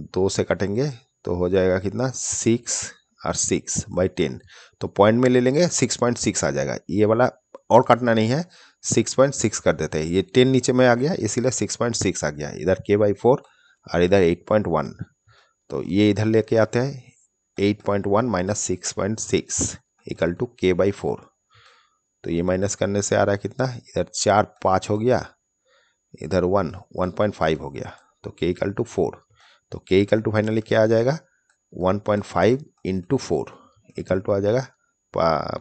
2 से कटेंगे तो हो जाएगा कितना 6 और 6/10। तो पॉइंट में ले लेंगे 6.6 आ जाएगा, ये वाला और काटना नहीं है, 6.6 कर देते हैं। ये 10 नीचे में आ गया इसीलिए 6.6 आ गया, इधर k/4 और इधर 8.1। तो ये इधर लेके आते हैं 8.1 - 6.6 = k/4। तो ये माइनस करने से आ रहा है कितना, इधर 4 5 हो गया, इधर 1.5 हो गया, तो k = 4। तो k = फाइनली क्या आ जाएगा 1.5 × 4 = आ जाएगा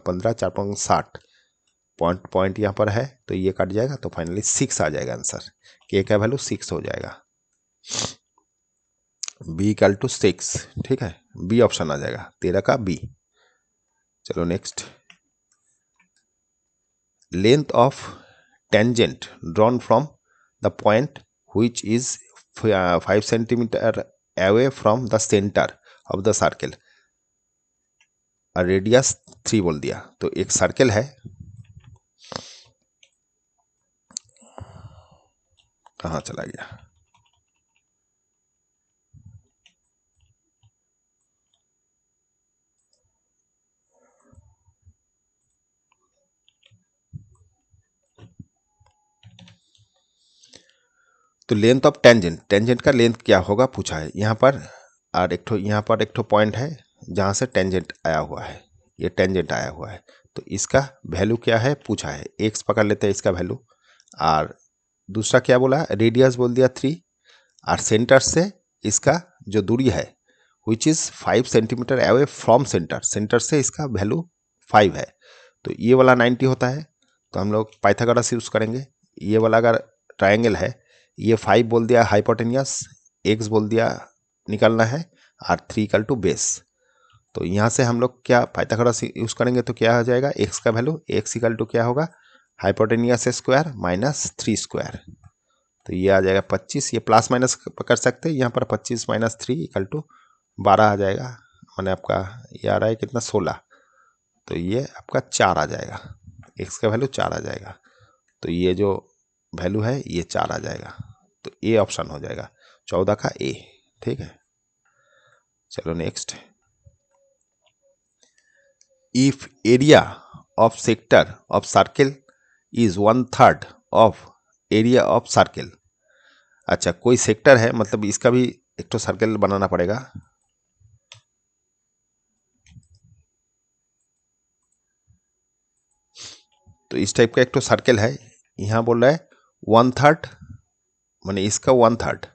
15 4 5 60। पॉइंट यहाँ पर है तो ये कट जाएगा, तो फाइनली 6 आ जाएगा आंसर, k का वैल्यू 6 हो जाएगा, b = 6। ठीक है, बी ऑप्शन आ जाएगा 13 का बी। चलो next, length of tangent drawn from the point which is 5 centimeter away from the center of the circle, radius 3 बोल दिया। तो एक सर्कल है, कहाँ चला गया, तो लेंथ ऑफ टेंजेंट, टेंजेंट का लेंथ क्या होगा पूछा है यहाँ पर, और यहाँ पर एक पॉइंट है जहाँ से टेंजेंट आया हुआ है, ये टेंजेंट आया हुआ है, तो इसका वैल्यू क्या है पूछा है, x पकड़ लेते हैं इसका वैल्यू, और दूसरा क्या बोला रेडियस बोल दिया 3, और सेंटर से इसका जो दूरी है which is 5 centimetre away from centre, centre से इसका वैल्यू 5 है। तो ये वाला 90 होता है, तो हम लोग पाइथागोरस यूज़ करेंगे। ये वाला अगर ट्रायंगल है, ये 5 बोल दिया हाइपोटेनियस, x बोल दिया निकालना है, और 3 = बेस। तो यहाँ से हम लोग क्या पाइथागोरस यूज़ करेंगे, तो क्या हो जाएगा x का वैल्यू, x = क्या होगा हाइपोटेनियस स्क्वायर माइनस 3 स्क्वायर। तो ये आ जाएगा 25, ये प्लस माइनस कर सकते हैं, यहाँ पर 25 - 3 = 12 आ जाएगा, मैंने आपका ये आ रहा है कितना 16, तो ये आपका 4 आ जाएगा, x का वैल्यू 4 आ जाएगा। तो ये जो वैल्यू है ये 4 आ जाएगा, तो ए ऑप्शन हो जाएगा 14 का ए। ठीक है, चलो next, if area of sector of circle is 1/3 of area of circle. अच्छा, कोई सेक्टर है, मतलब इसका भी एक तो सर्किल बनाना पड़ेगा। तो इस टाइप का एक तो सर्किल है, यहाँ बोल रहा है 1/3, माने इसका 1/3,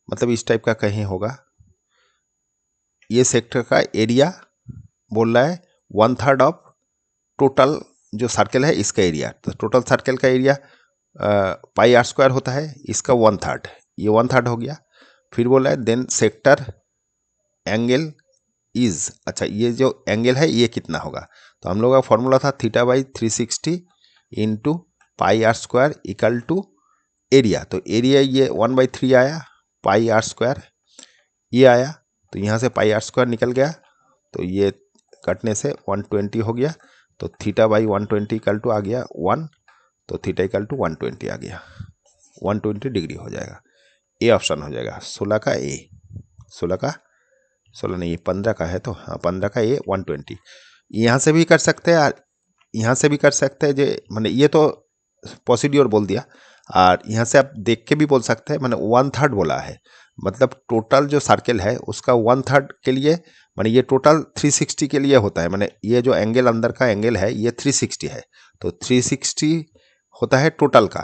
मतलब इस टाइप का कहीं होगा। ये सेक्टर का एरिया बोल रहा है 1/3 ऑफ टोटल जो सर्किल है इसका एरिया। तो टोटल सर्किल का एरिया पाई आर स्क्वायर होता है, इसका 1/3, ये 1/3 हो गया। फिर बोला है देन सेक्टर एंगल इज, अच्छा ये जो एंगल है ये कितना होगा, तो हम लोग का फॉर्मूला था θ/360 into pi r square equal to area. तो एरिया ये 1/3 आया, पाई आर स्क्वायर ये आया, तो यहाँ से पाई आर स्क्वायर निकल गया, तो ये कटने से 120 हो गया। तो θ/120 इक्वल टू आ गया 1, तो θ इक्वल टू 120 आ गया, 120 डिग्री हो जाएगा। ए ऑप्शन हो जाएगा 16 का ए, 16 नहीं 15 का है, तो हाँ 15 का ए 120। यहाँ से भी कर सकते हैं और यहाँ से भी कर सकते हैं, जो मैंने ये तो प्रोसीड्योर बोल दिया, और यहाँ से आप देख के भी बोल सकते हैं, मैंने 1/3 बोला है, मतलब टोटल जो सर्किल है उसका 1/3 के लिए, मैंने ये टोटल 360 के लिए होता है, मैंने ये जो एंगल अंदर का एंगल है ये 360 है, तो 360 होता है टोटल का,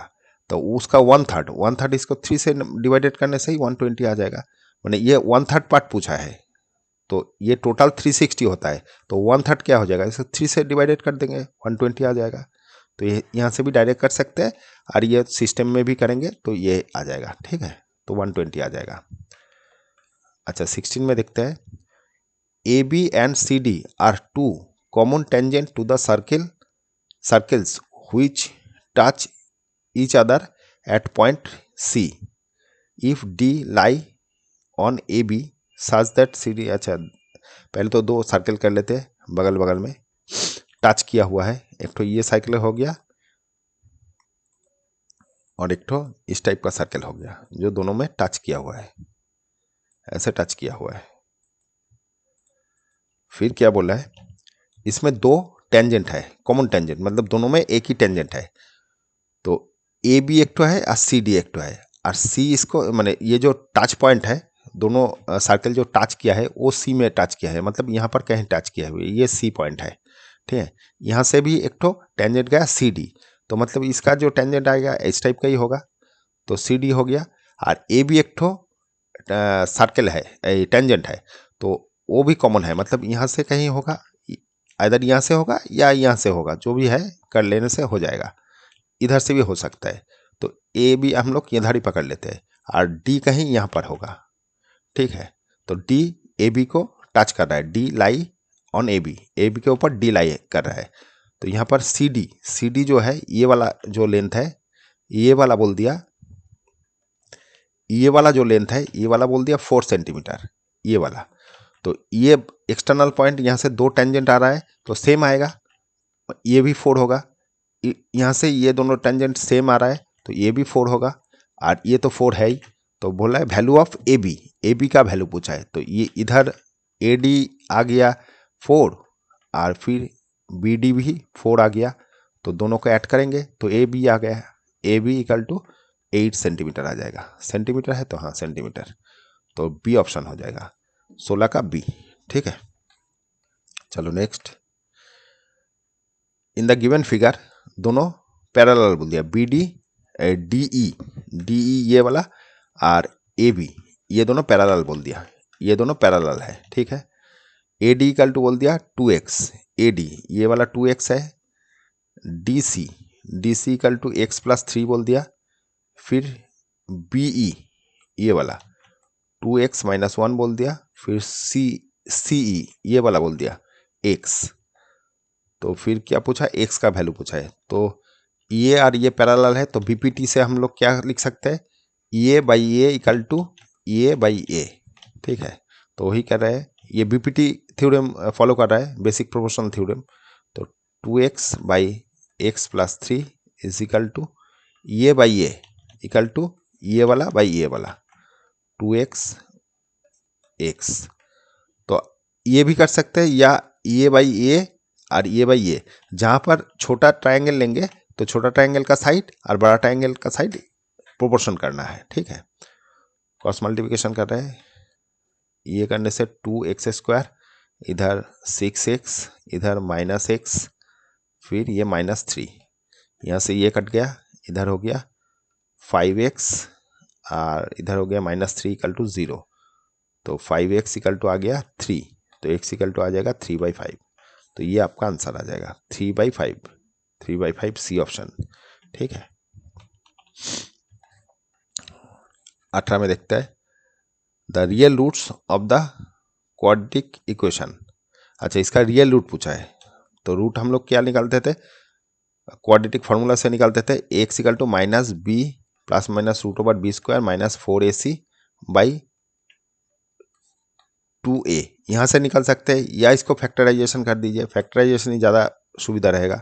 तो उसका 1/3 इसको 3 से डिवाइडेड करने से ही 120 आ जाएगा। मैंने ये 1/3 पार्ट पूछा है, तो ये टोटल 360 होता है, तो 1/3 क्या हो जाएगा, इसे 3 से डिवाइडेड कर देंगे 120 आ जाएगा। तो ये यहाँ से भी डायरेक्ट कर सकते हैं, और ये सिस्टम में भी करेंगे तो ये आ जाएगा, ठीक है, तो 120 आ जाएगा। अच्छा 16 में देखते हैं, A B and C D are two common tangent to the circles which touch each other at point C if D lie on AB such that CD। अच्छा पहले तो दो सर्कल कर लेते हैं बगल बगल में, टच किया हुआ है, एक तो ये साइकिल हो गया और एक तो इस टाइप का सर्कल हो गया जो दोनों में टच किया हुआ है, ऐसे टच किया हुआ है। फिर क्या बोला है, इसमें दो टेंजेंट है, कॉमन टेंजेंट, मतलब दोनों में एक ही टेंजेंट है, तो ए बी एक तो है और सी डी एक तो है, और सी इसको माने ये जो टच पॉइंट है, दोनों सर्कल जो टच किया है वो सी में टच किया है, मतलब यहाँ पर कहीं टच किया हुआ है, ये सी पॉइंट है, ठीक है। यहाँ से भी एक तो टेंजेंट गया सी डी, तो मतलब इसका जो टेंजेंट आएगा इस टाइप का ही होगा, तो सी डी हो गया। और ए भी एक तो सर्कल है, टेंजेंट है, तो वो भी कॉमन है, मतलब यहाँ से कहीं होगा, इधर यहाँ से होगा या यहाँ से होगा, जो भी है कर लेने से हो जाएगा, इधर से भी हो सकता है। तो ए बी हम लोग इधर ही पकड़ लेते हैं, और डी कहीं यहाँ पर होगा, ठीक है। तो डी ए बी को टच कर रहा है, D lie on A B के ऊपर डी लाई कर रहा है। तो यहाँ पर सी डी जो है, ये वाला जो लेंथ है, ये वाला बोल दिया, ये वाला जो लेंथ है ये वाला बोल दिया 4 सेंटीमीटर, ये वाला। तो ये एक्सटर्नल पॉइंट यहाँ से दो टेंजेंट आ रहा है तो सेम आएगा, ये भी 4 होगा, यहाँ से ये दोनों टेंजेंट सेम आ रहा है तो ये भी 4 होगा, और ये तो 4 है ही। तो बोला है वैल्यू ऑफ ए बी का वैल्यू पूछा है, तो ये इधर ए डी आ गया 4, और फिर बी डी भी 4 आ गया, तो दोनों को ऐड करेंगे तो ए बी आ गया, A B equal to 8 centimetre आ जाएगा, सेंटीमीटर है तो हाँ सेंटीमीटर, तो बी ऑप्शन हो जाएगा 16 का बी, ठीक है। चलो next, in the given figure दोनों पैरेलल बोल दिया, बी डी डी ई ये वाला और ए बी ये दोनों पैरेलल बोल दिया, ये दोनों पैरेलल है, ठीक है। ए डी इक्वल टू बोल दिया 2x, ए डी ये वाला 2x है, D C equal to x+3 बोल दिया, फिर बी ई ये वाला 2x-1 बोल दिया, फिर सी ई ये वाला बोल दिया x, तो फिर क्या पूछा, x का वैल्यू पूछा है, तो ये और ये पैरेलल है, तो बीपीटी से हम लोग क्या लिख सकते हैं, A by A equal to A by A, ठीक है। तो वही कर रहे हैं, ये बीपीटी थ्योरम फॉलो कर रहा है, बेसिक प्रोपोर्शनल थ्योरम। तो 2x/x+3 is equal to A by A equal to ये वाला बाई ये वाला 2x x, तो ये भी कर सकते हैं, या ए बाई ए और ये बाई ये, जहाँ पर छोटा ट्रायंगल लेंगे तो छोटा ट्रायंगल का साइड और बड़ा ट्रायंगल का साइड प्रोपोर्शन करना है, ठीक है। क्रॉस मल्टीप्लिकेशन कर रहे हैं, ये करने से 2x², इधर 6x, इधर -x, फिर ये -3, यहाँ से ये कट गया, इधर हो गया 5x और इधर हो गया -3 = 0, तो 5x = आ गया 3, तो x = आ जाएगा 3/5, तो ये आपका आंसर आ जाएगा 3/5 सी ऑप्शन, ठीक है। 18 में देखते हैं the real roots of the quadratic equation. अच्छा, इसका रियल रूट पूछा है, तो रूट हम लोग क्या निकालते थे, क्वाड्रेटिक फार्मूला से निकालते थे, x = -b ± √b² - 4ac/2a, यहाँ से निकल सकते हैं, या इसको फैक्टराइजेशन कर दीजिए, फैक्टराइजेशन ही ज़्यादा सुविधा रहेगा,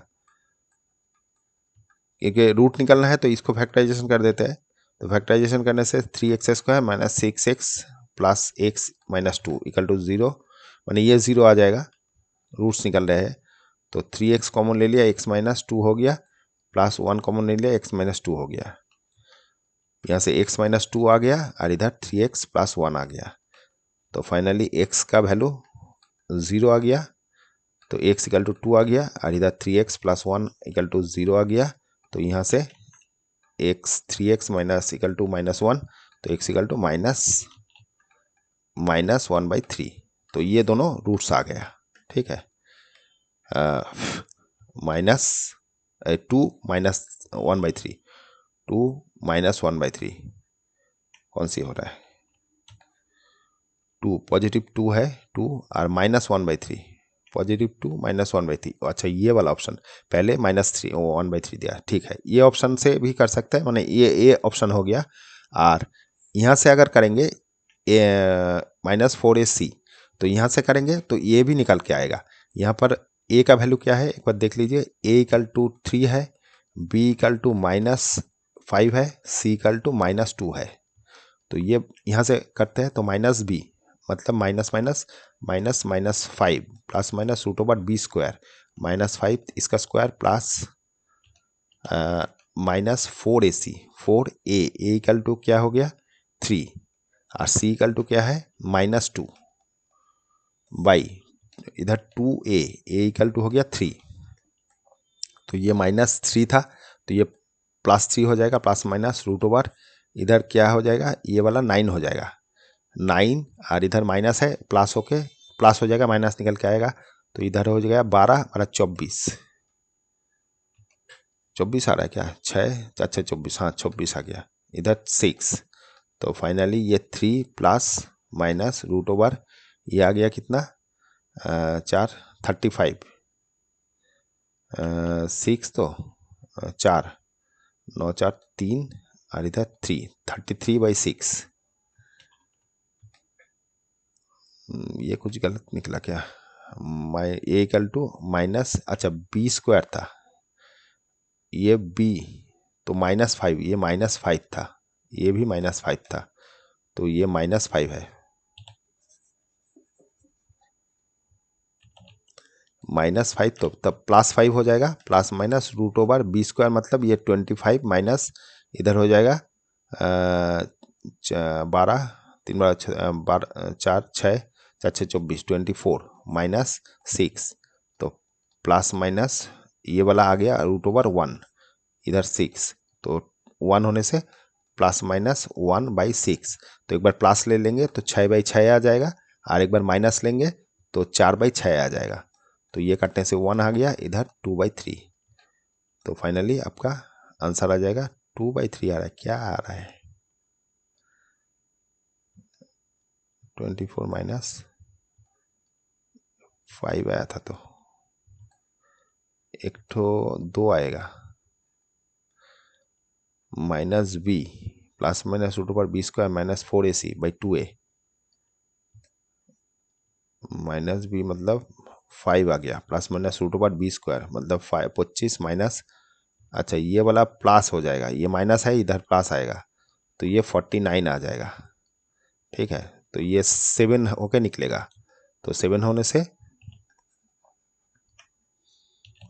क्योंकि रूट निकलना है तो इसको फैक्टराइजेशन कर देते हैं। तो फैक्टराइजेशन करने से 3x² - 6x + x - 2 = 0, माने ये 0 आ जाएगा, रूट्स निकल रहे हैं। तो 3x कॉमन ले लिया, x - 2 हो गया, प्लस 1 कॉमन ले लिया, x - 2 हो गया, यहाँ से x - 2 आ गया और इधर 3x + 1 आ गया, तो फाइनली x का वैल्यू 0 आ गया, तो x = 2 आ गया और इधर 3x + 1 = 0 आ गया, तो यहाँ से 3x - = -1, तो x = -1/3, तो ये दोनों रूट्स आ गया, ठीक है। -2 - 1/3, 2 - 1/3 कौन सी हो रहा है, 2 पॉजिटिव 2 है, 2 और -1/3, पॉजिटिव 2 - 1/3, अच्छा ये वाला ऑप्शन, पहले -3 1/3 दिया, ठीक है, ये ऑप्शन से भी कर सकते हैं, माने ये ऑप्शन हो गया। और यहाँ से अगर करेंगे -4ac, तो यहाँ से करेंगे तो ये भी निकल के आएगा। यहाँ पर a का वैल्यू क्या है एक बार देख लीजिए, a = 3 है, b = -5 है, c = -2 है, तो ये यहाँ से करते हैं तो -b मतलब -5 ± √b² -5 इसका स्क्वायर प्लस -4ac, 4a = क्या हो गया 3 और c = क्या है -2 बाई इधर 2a, a = हो गया 3, तो ये -3 था, तो ये +3 हो जाएगा, ± इधर क्या हो जाएगा, ये वाला 9 हो जाएगा, 9 और इधर माइनस है, प्लस होके प्लस हो जाएगा, माइनस निकल के आएगा, तो इधर हो जाएगा 12 और 24 आ रहा है क्या, 6 4 6 24, हाँ 24 आ गया, इधर 6, तो फाइनली ये 3 ± ये आ गया कितना 4 35, 6 तो 4 9 4 3 और इधर 3 33/6, ये कुछ गलत निकला क्या, a = अच्छा b² था, ये b तो -5, ये -5 था, ये भी -5 था, तो ये -5 है, -5 तो तब +5 हो जाएगा, ±√b² मतलब ये 25 माइनस इधर हो जाएगा 12 3 12 4 6 4 6 24 24 -6, तो प्लस माइनस ये वाला आ गया √1, इधर 6, तो 1 होने से ±1/6, तो एक बार प्लस ले लेंगे तो 6/6 आ जाएगा, और एक बार माइनस लेंगे तो 4/6 आ जाएगा, तो ये कटने से 1 आ गया, इधर 2/3, तो फाइनली आपका आंसर आ जाएगा 2/3 आ रहा है, क्या आ रहा है 24 -5 आया था, तो एक ठो 2 आएगा, -b ±√b² - 4ac/2a, -b मतलब 5 आ गया, ±√b² मतलब 5 25 माइनस, अच्छा ये वाला प्लस हो जाएगा, ये माइनस है, इधर प्लस आएगा, तो ये 49 आ जाएगा, ठीक है, तो ये 7 होके निकलेगा, तो 7 होने से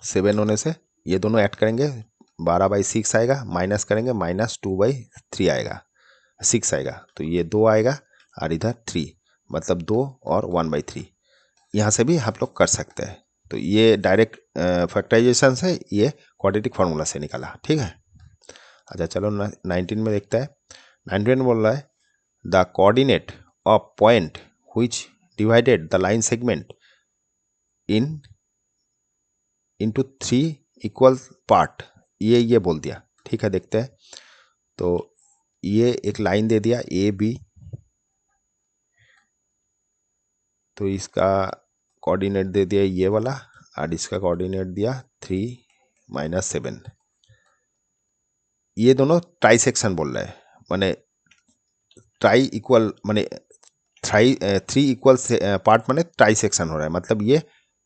7 होने से ये दोनों ऐड करेंगे 12/6 आएगा, माइनस करेंगे -2/3 आएगा, 6 आएगा, तो ये 2 आएगा और इधर 3, मतलब 2 और 1/3। यहाँ से भी हम लोग कर सकते हैं। तो ये डायरेक्ट फैक्टराइजेशन से ये क्वाड्रेटिक फार्मूला से निकाला, ठीक है। अच्छा चलो 19 में देखते हैं। 19 में बोल रहा है the coordinate of point which divided the line segment into 3 equal part, ये बोल दिया, ठीक है। देखते हैं, तो ये एक लाइन दे दिया ए बी, तो इसका कोऑर्डिनेट दे दिया ये वाला और इसका कोऑर्डिनेट दिया 3 - 7। ये दोनों ट्राई सेक्शन बोल रहे हैं, माने ट्राई इक्वल माने 3 इक्वल पार्ट माने ट्राई सेक्शन हो रहा है, मतलब ये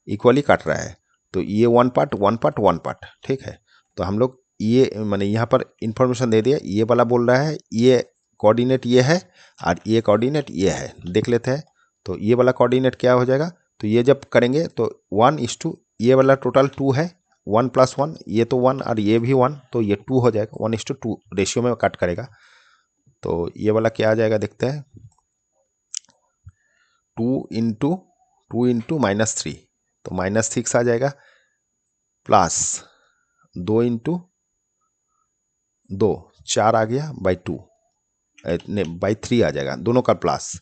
इक्वली काट रहा है। तो ये one part one part one part, ठीक है। तो हम लोग ये माने यहाँ पर इंफॉर्मेशन दे दिया, ये वाला बोल रहा है ये कोऑर्डिनेट ये है और ये कोऑर्डिनेट ये है, देख लेते हैं। तो ये वाला कोऑर्डिनेट क्या हो जाएगा, तो ये जब करेंगे तो 1:, ये वाला टोटल 2 है, 1 + 1, ये तो 1 और ये भी 1, तो ये 2 हो जाएगा, 1:2 रेशियो में कट करेगा। तो ये वाला क्या आ जाएगा देखते हैं, 2 × 2 × -3, तो -6 आ जाएगा, प्लस 2 × 2 4 आ गया /2, /3 आ जाएगा, दोनों का प्लस।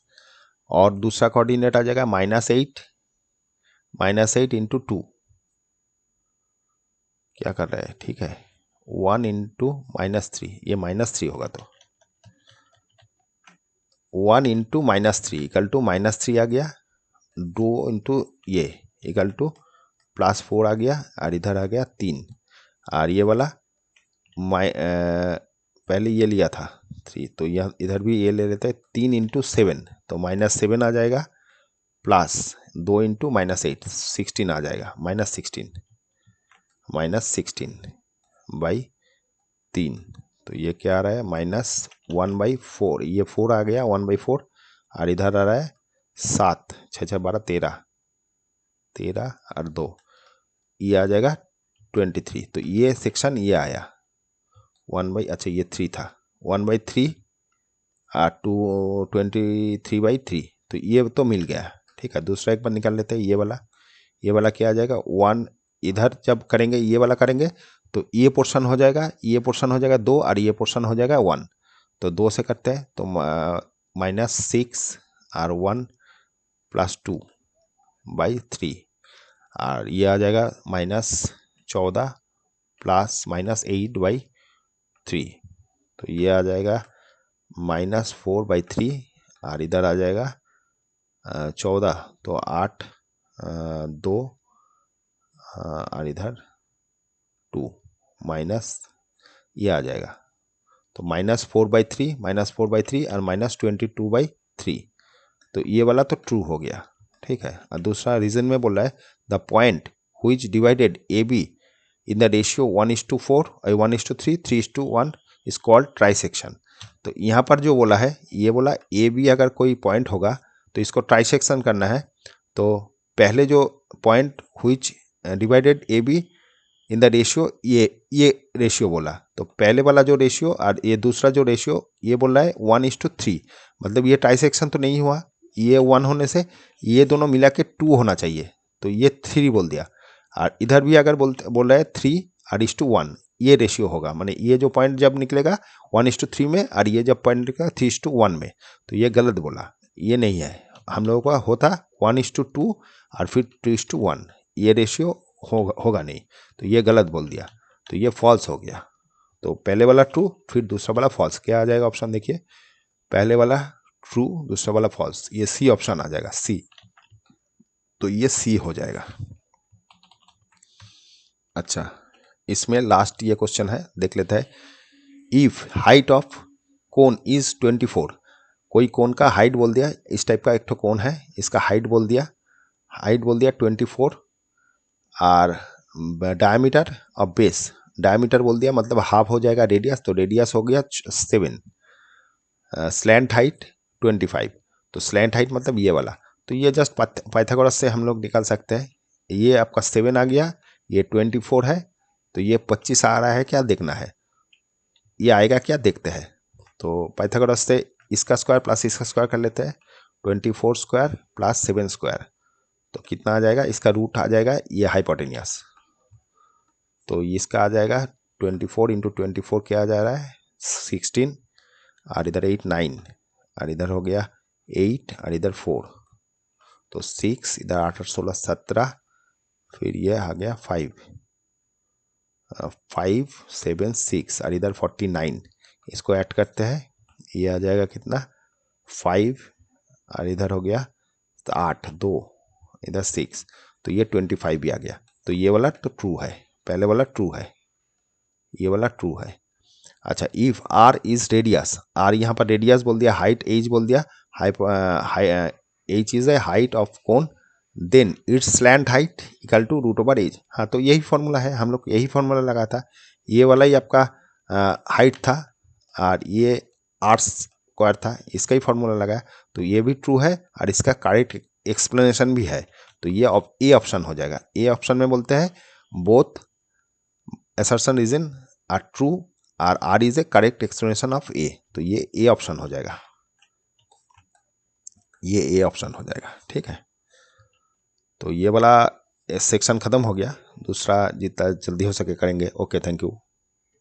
और दूसरा कोऑर्डिनेट आ जाएगा -8 × 2, क्या कर रहा है, ठीक है, 1 × -3, ये -3 होगा, तो 1 × -3 = -3 आ गया, 2 × ये = +4 आ गया और इधर आ गया 3, और ये वाला पहले ये लिया था 3, तो यह इधर भी ये ले लेते हैं, 3 × 7, तो -7 आ जाएगा, प्लस 2 × -8 16 आ जाएगा, -16 /3, तो ये क्या आ रहा है, -1/4, ये 4 आ गया 1/4, और इधर आ रहा है 7, 6 6 12 13 और 2, ये आ जाएगा 23। तो ये सेक्शन ये आया अच्छा ये 3 था, 1/3 और 23/3, तो ये तो मिल गया, ठीक है। दूसरा एक बार निकाल लेते हैं, ये वाला क्या आ जाएगा, 1, इधर जब करेंगे ये वाला करेंगे तो ये पोर्शन हो जाएगा, ये पोर्शन हो जाएगा 2 और ये पोर्शन हो जाएगा 1, तो 2 से करते हैं, तो -6 और 1 + 2/3, और ये आ जाएगा -14 प्लस -8/3, तो ये आ जाएगा -4/3, और इधर आ जाएगा 14, तो 8 2 और इधर 2 माइनस ये आ जाएगा, तो -4/3 -4/3 और -22/3, तो ये वाला तो ट्रू हो गया, ठीक है। और दूसरा रीजन में बोल रहा है the point which divided A be in the ratio 1:4 और 1:3 3:1 इज कॉल्ड ट्राइसेक्शन। तो यहाँ पर जो बोला है, ये बोला ए बी अगर कोई पॉइंट होगा तो इसको ट्राइसेक्शन करना है। तो पहले जो point which divided A be in the ratio, ये रेशियो बोला, तो पहले वाला जो रेशियो और ये दूसरा जो रेशियो ये बोल रहा है 1:3, मतलब ये ट्राइसेक्शन तो नहीं हुआ, ये 1 होने से ये दोनों मिला के 2 होना चाहिए, तो ये 3 बोल दिया। और इधर भी अगर बोल रहा है 3:1, ये रेशियो होगा, माने ये जो पॉइंट जब निकलेगा 1:3 में और ये जब पॉइंट निकलेगा 3:1 में, तो ये गलत बोला, ये नहीं है। हम लोगों का होता 1:2 और फिर 3:1, ये रेशियो होगा नहीं, तो ये गलत बोल दिया, तो ये फॉल्स हो गया। तो पहले वाला ट्रू फिर दूसरा वाला फॉल्स, क्या आ जाएगा ऑप्शन देखिए, पहले वाला ट्रू दूसरा वाला फॉल्स, ये सी ऑप्शन आ जाएगा, सी, तो ये सी हो जाएगा। अच्छा, इसमें लास्ट ये क्वेश्चन है, देख लेते हैं। If height of cone is 24, कोई कोन का हाइट बोल दिया, इस टाइप का एक तो कोन है, इसका हाइट बोल दिया 24, और डायमीटर और बेस, डायमीटर बोल दिया मतलब हाफ हो जाएगा रेडियस, तो रेडियस हो गया 7, स्लैंट हाइट 25, तो स्लैंट हाइट मतलब ये वाला, तो ये जस्ट पाइथागोरस से हम लोग निकाल सकते हैं। ये आपका 7 आ गया, ये 24 है, तो ये 25 आ रहा है क्या देखना है, ये आएगा क्या देखते हैं। तो पाइथागोरस से इसका स्क्वायर प्लस इसका स्क्वायर कर लेते हैं, 24 स्क्वायर प्लस 7 स्क्वायर, तो कितना आ जाएगा, इसका रूट आ जाएगा ये हाइपोटेनियस, तो इसका आ जाएगा 24 इंटू 24 क्या आ जा रहा है 16, और इधर 8 9, और इधर हो गया 8 और इधर 4, तो 6, इधर 8 और 16 17, फिर ये आ गया 5 5 7 6 और इधर 49, इसको ऐड करते हैं, ये आ जाएगा कितना 5 और इधर हो गया 8 2, इधर 6, तो ये 25 भी आ गया। तो ये वाला तो ट्रू है, पहले वाला ट्रू है, ये वाला ट्रू है। अच्छा, if R is radius, R यहाँ पर रेडियस बोल दिया, हाइट एज बोल दिया, H is a height of cone, then it's slant height equal to root over h. हाँ, तो यही फॉर्मूला है, हम लोग यही फॉर्मूला लगा था, ये वाला ही आपका हाइट था और ये आर स्क्वायर था, इसका ही फॉर्मूला लगाया, तो ये भी ट्रू है और इसका करेक्ट एक्सप्लेनेशन भी है, तो ये ए ऑप्शन हो जाएगा। ए ऑप्शन में बोलते हैं both assertion reason are true और R is a correct explanation of A, तो ये A ऑप्शन हो जाएगा, ये A ऑप्शन हो जाएगा। ठीक है, तो ये वाला सेक्शन खत्म हो गया, दूसरा जितना जल्दी हो सके करेंगे। Okay, thank you.